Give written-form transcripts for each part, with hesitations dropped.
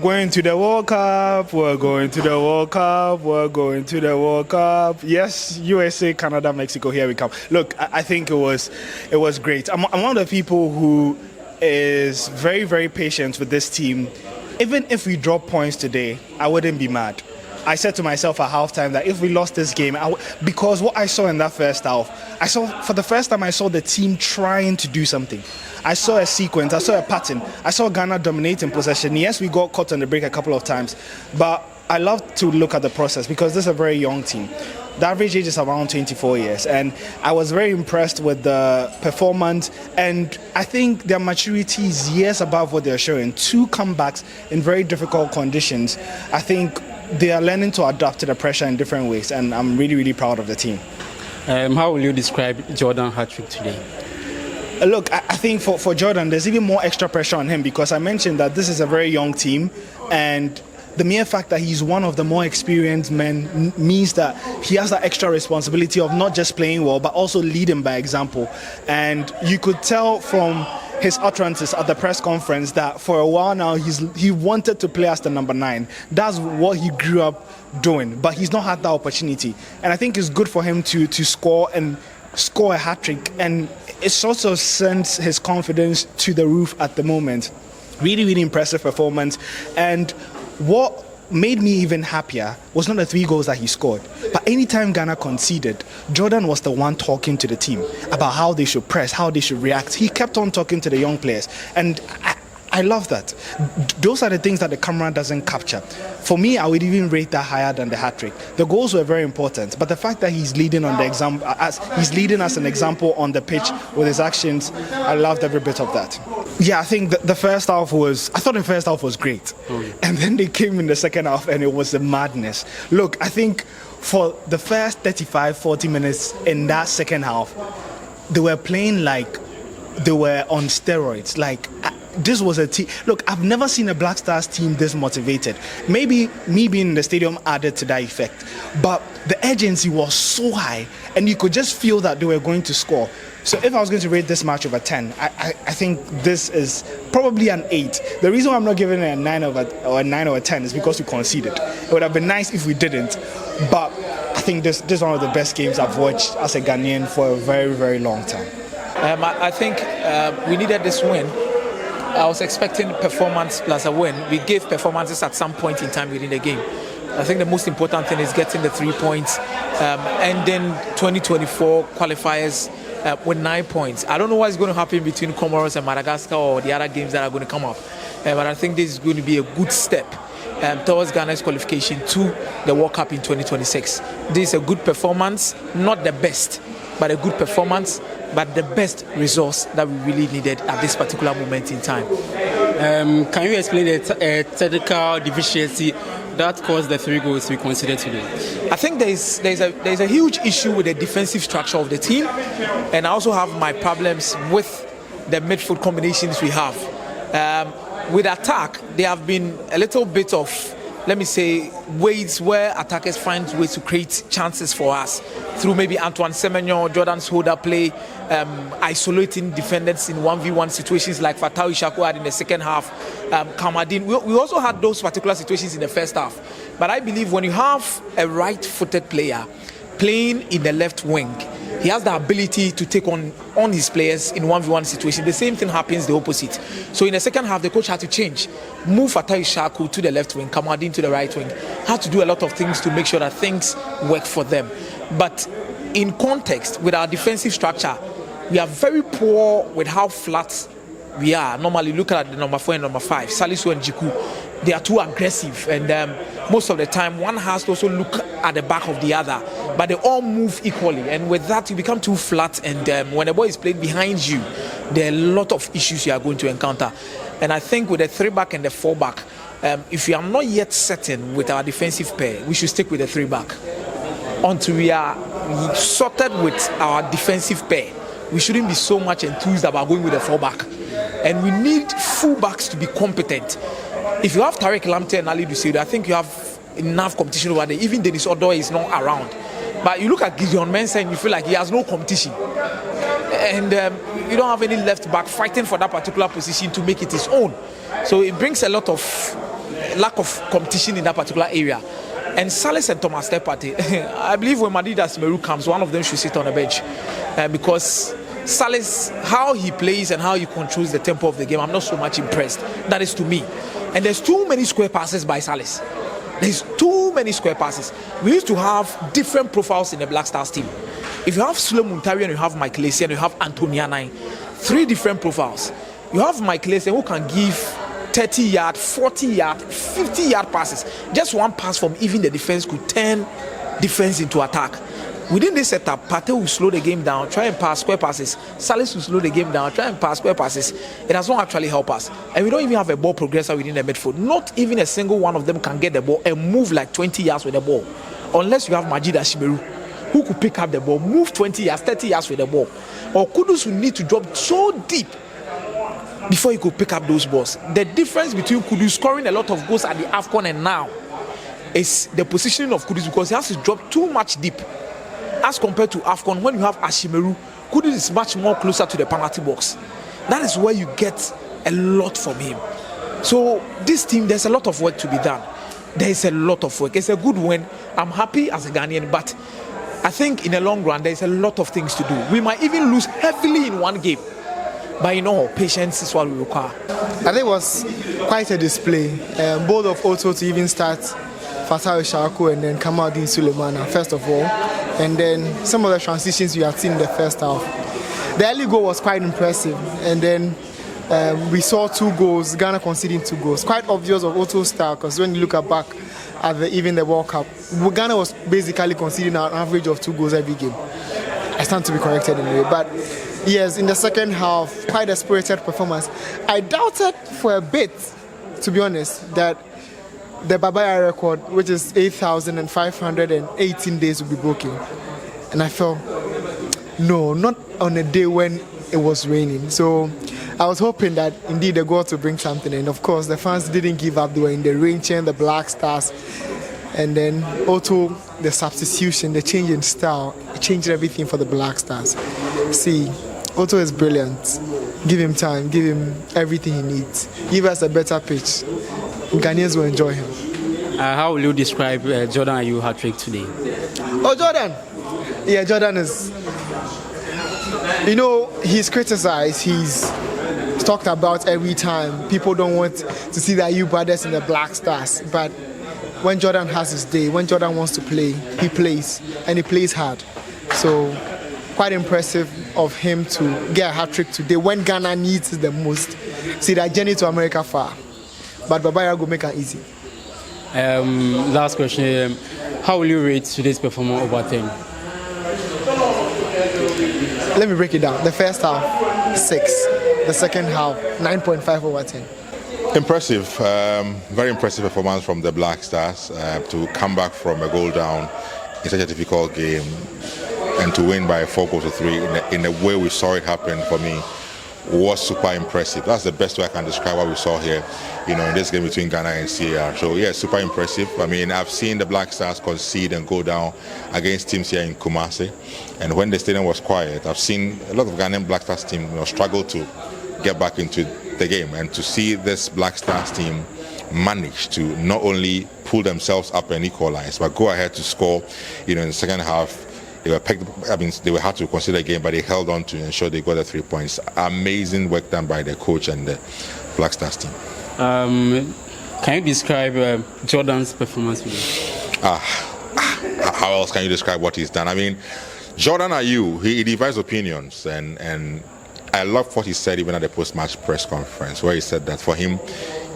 going to the World Cup. We're going to the World Cup. We're going to the World Cup. Yes, USA, Canada, Mexico. Here we come. Look, I think it was great. I'm one of the people who is very, very patient with this team. Even if we drop points today, I wouldn't be mad. I said to myself at halftime that if we lost this game, because what I saw in that first half, for the first time I saw the team trying to do something. I saw a sequence, I saw a pattern, I saw Ghana dominating possession. Yes, we got caught on the break a couple of times, but I love to look at the process because this is a very young team. The average age is around 24 years, and I was very impressed with the performance, and I think their maturity is years above what they're showing. 2 comebacks in very difficult conditions. I think they are learning to adapt to the pressure in different ways, and I'm really, really proud of the team. How will you describe Jordan hat-trick today? Look, I think for Jordan, there's even more extra pressure on him because I mentioned that this is a very young team, and the mere fact that he's one of the more experienced men means that he has that extra responsibility of not just playing well, but also leading by example. And you could tell from his utterances at the press conference that for a while now he wanted to play as the number 9. That's what he grew up doing, but he's not had that opportunity. And I think it's good for him to score a hat-trick, and it also sends his confidence to the roof at the moment. Really, really impressive performance. And what made me even happier was not the 3 goals that he scored, but anytime Ghana conceded, Jordan was the one talking to the team about how they should press, how they should react. He kept on talking to the young players, and I love that. Those are the things that the camera doesn't capture. For me, I would even rate that higher than the hat-trick. The goals were very important, but the fact that he's leading on the example, as he's leading as an example on the pitch with his actions, I loved every bit of that. Yeah, I think the first half was great. And then they came in the second half and it was a madness. Look, I think for the first 35-40 minutes in that second half, they were playing like they were on steroids. Like, this was a team. Look, I've never seen a Black Stars team this motivated. Maybe me being in the stadium added to that effect, but the urgency was so high, and you could just feel that they were going to score. So if I was going to rate this match over 10, I think this is probably an 8. The reason why I'm not giving it a 9 over 10 is because we conceded. It would have been nice if we didn't, but I think this is one of the best games I've watched as a Ghanaian for a very, very long time. I think we needed this win. I was expecting performance plus a win. We gave performances at some point in time within the game. I think the most important thing is getting the 3 points, ending 2024 qualifiers with 9 points. I don't know what's going to happen between Comoros and Madagascar or the other games that are going to come up, but I think this is going to be a good step towards Ghana's qualification to the World Cup in 2026. This is a good performance, not the best, but a good performance, but the best resource that we really needed at this particular moment in time. Can you explain the technical deficiency that caused the 3 goals we considered today? I think there's a huge issue with the defensive structure of the team, and I also have my problems with the midfield combinations we have. With attack, there have been a little bit of, let me say, ways where attackers find ways to create chances for us through maybe Antoine Semenyo, Jordan's hold-up play, isolating defenders in 1v1 situations like Fatai Ishaku had in the second half, Kamadin. We also had those particular situations in the first half. But I believe when you have a right-footed player playing in the left wing, he has the ability to take on his players in 1v1 situation. The same thing happens the opposite. So in the second half, the coach had to change. Move Fatai Ishaku to the left wing, Kamadin to the right wing. Had to do a lot of things to make sure that things work for them. But in context, with our defensive structure, we are very poor with how flat we are. Normally, look at the number 4 and number 5, Salisu and Jiku. They are too aggressive, and most of the time, one has to also look at the back of the other. But they all move equally, and with that, you become too flat. And when the ball is played behind you, there are a lot of issues you are going to encounter. And I think with the 3-back and the 4-back, if we are not yet certain with our defensive pair, we should stick with the 3-back until we are sorted with our defensive pair. We shouldn't be so much enthused about going with the 4-back. And we need full-backs to be competent. If you have Tariq Lamptey and Ali Dusedo, I think you have enough competition over there. Even Dennis Odoi is not around. But you look at Gideon Mensah and you feel like he has no competition. And you don't have any left back fighting for that particular position to make it his own. So it brings a lot of lack of competition in that particular area. And Salis and Thomas Partey, I believe when Madidas Meru comes, one of them should sit on the bench. Because Salis, how he plays and how he controls the tempo of the game, I'm not so much impressed. That is to me. And there's too many square passes by Salis. There's too many square passes. We used to have different profiles in the Black Stars team. If you have Sule Muntari and you have Mike Lacey and you have Antonia Nine, 3 different profiles. You have Mike Lacey who can give 30-yard, 40-yard, 50-yard passes. Just one pass from even the defense could turn defense into attack. Within this setup, Partey will slow the game down, try and pass square passes. Salis will slow the game down, try and pass square passes. It does not actually help us. And we don't even have a ball progressor within the midfield. Not even a single one of them can get the ball and move like 20 yards with the ball. Unless you have Majid Ashimeru, who could pick up the ball, move 20 yards, 30 yards with the ball. Or Kudus will need to drop so deep before he could pick up those balls. The difference between Kudus scoring a lot of goals at the AFCON and now is the positioning of Kudus, because he has to drop too much deep. As compared to AFCON, when you have Ashimeru, Kudus is much more closer to the penalty box. That is where you get a lot from him. So this team, there's a lot of work to be done. There is a lot of work. It's a good win. I'm happy as a Ghanaian, but I think in the long run, there's a lot of things to do. We might even lose heavily in one game. But you know, patience is what we require. I think it was quite a display. Both of Otto to even start Fatai Shaku and then Kamaldeen Sulemana, first of all. And then some of the transitions we had seen in the first half. The early goal was quite impressive. And then we saw 2 goals, Ghana conceding 2 goals. Quite obvious of Otto's style, because when you look back at even the World Cup, Ghana was basically conceding an average of 2 goals every game. I stand to be corrected anyway. But yes, in the second half, quite a spirited performance. I doubted for a bit, to be honest, that the Babaya record, which is 8,518 days, will be broken. And I felt, no, not on a day when it was raining. So I was hoping that indeed the goal to bring something. And of course, the fans didn't give up. They were in the rain cheering the Black Stars. And then also the substitution, the change in style, it changed everything for the Black Stars. See, Otto is brilliant. Give him time, give him everything he needs. Give us a better pitch. Ghanaians will enjoy him. How will you describe Jordan Ayew hat-trick today? Oh, Jordan! Yeah, Jordan is... You know, he's criticized, he's talked about every time. People don't want to see the Ayew brothers in the Black Stars. But when Jordan has his day, when Jordan wants to play, he plays. And he plays hard. So, quite impressive of him to get a hat-trick today when Ghana needs it the most. See, that journey to America far. But Babaya will make it easy. Last question. How will you rate today's performance over 10? Let me break it down. The first half, 6. The second half, 9.5 over 10. Impressive. Very impressive performance from the Black Stars to come back from a goal down in such a difficult game and to win by 4 goals to 3 in the way we saw it happen, for me, was super impressive. That's the best way I can describe what we saw here, in this game between Ghana and CAR. So yeah, super impressive. I mean, I've seen the Black Stars concede and go down against teams here in Kumasi, and when the stadium was quiet, I've seen a lot of Ghanaian Black Stars team struggle to get back into the game, and to see this Black Stars team manage to not only pull themselves up and equalize, but go ahead to score, in the second half. They were pegged, they were hard to consider a game, but they held on to ensure they got the 3 points. Amazing work done by the coach and the Black Stars team. Can you describe Jordan's performance today? How else can you describe what he's done? I mean, Jordan Ayew, he divides opinions, and I love what he said even at the post-match press conference, where he said that for him,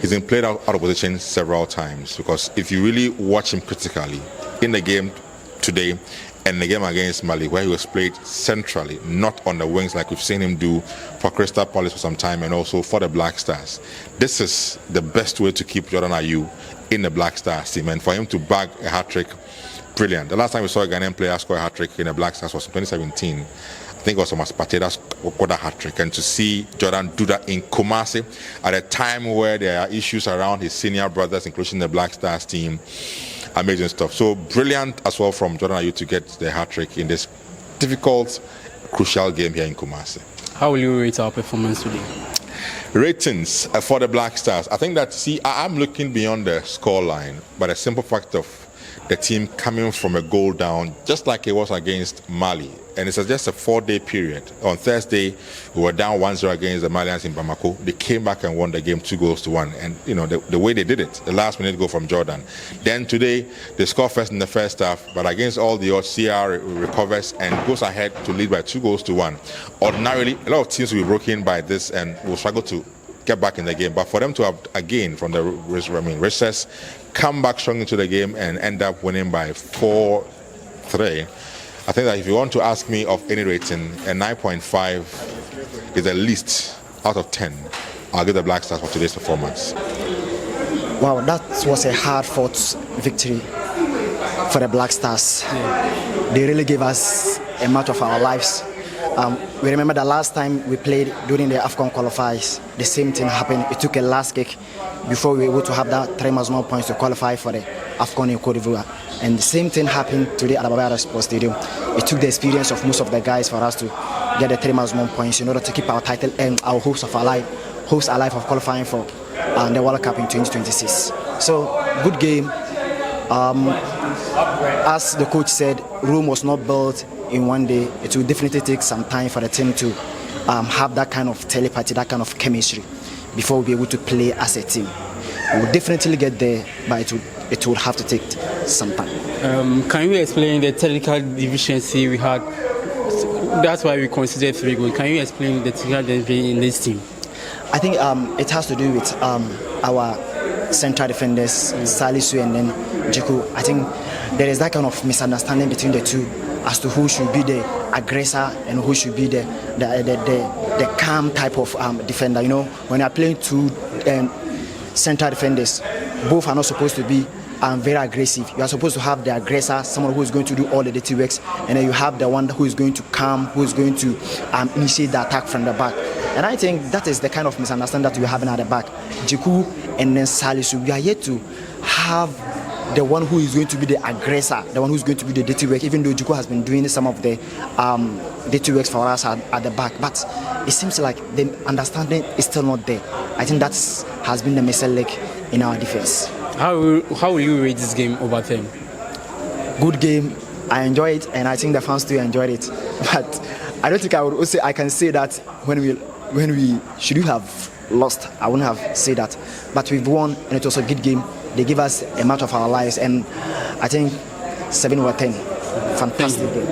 he's been played out of position several times, because if you really watch him critically in the game today and the game against Mali, where he was played centrally, not on the wings like we've seen him do for Crystal Palace for some time and also for the Black Stars. This is the best way to keep Jordan Ayew in the Black Stars team, and for him to bag a hat-trick, brilliant. The last time we saw a Ghanaian player score a hat-trick in the Black Stars was in 2017. I think it was Thomas Partey that scored a hat-trick, and to see Jordan do that in Kumasi at a time where there are issues around his senior brothers, including the Black Stars team, amazing stuff. So brilliant as well from Jordan Ayew to get the hat-trick in this difficult, crucial game here in Kumasi. How will you rate our performance today? Ratings for the Black Stars. I think that, I'm looking beyond the scoreline, but a simple fact of the team coming from a goal down, just like it was against Mali. And it's just a 4-day period. On Thursday, we were down 1-0 against the Malians in Bamako. They came back and won the game 2-1. And, the way they did it, the last minute goal from Jordan. Then today, they scored first in the first half, but against all the odds, CR recovers and goes ahead to lead by 2-1. Ordinarily, a lot of teams will be broken by this and will struggle to get back in the game. But for them to have, again, from the recess, come back strong into the game and end up winning by 4-3, I think that if you want to ask me of any rating, a 9.5 is the least out of 10. I'll give the Black Stars for today's performance. Wow, that was a hard-fought victory for the Black Stars. Yeah. They really gave us a match of our lives. We remember the last time we played during the AFCON qualifiers, the same thing happened. It took a last kick before we were able to have that 3 maximum points to qualify for the AFCON in Cote d'Ivoire. And the same thing happened today at Ababa Sports Stadium. It took the experience of most of the guys for us to get the 3 maximum points in order to keep our title and our hopes alive of qualifying for the World Cup in 2026. So, good game. As the coach said, Rome was not built in one day. It will definitely take some time for the team to have that kind of telepathy, that kind of chemistry before we'll be able to play as a team. We'll definitely get there, but it will have to take some time. Can you explain the technical deficiency we had? That's why we considered 3 goals. Can you explain the technical deficiency in this team? I think it has to do with our central defenders, sellssi and then Jiku. I think there is that kind of misunderstanding between the two as to who should be the aggressor and who should be the calm type of defender. When you're playing 2 central defenders, both are not supposed to be very aggressive. You are supposed to have the aggressor, someone who is going to do all the dirty works, and then you have the one who is going to calm, who is going to initiate the attack from the back. And I think that is the kind of misunderstanding that we're having at the back. Jiku and then sellssi, we are yet to have the one who is going to be the aggressor, the one who is going to be the dirty work, even though Jiku has been doing some of the dirty works for us at the back. But it seems like the understanding is still not there. I think that has been the missing link in our defense. How will you rate this game over 10? Good game. I enjoy it, and I think the fans too enjoyed it. But I don't think I can say that when we should have lost, I wouldn't have said that. But we've won, and it was a good game. They give us a match of our lives, and I think 7/10. Fantastic game.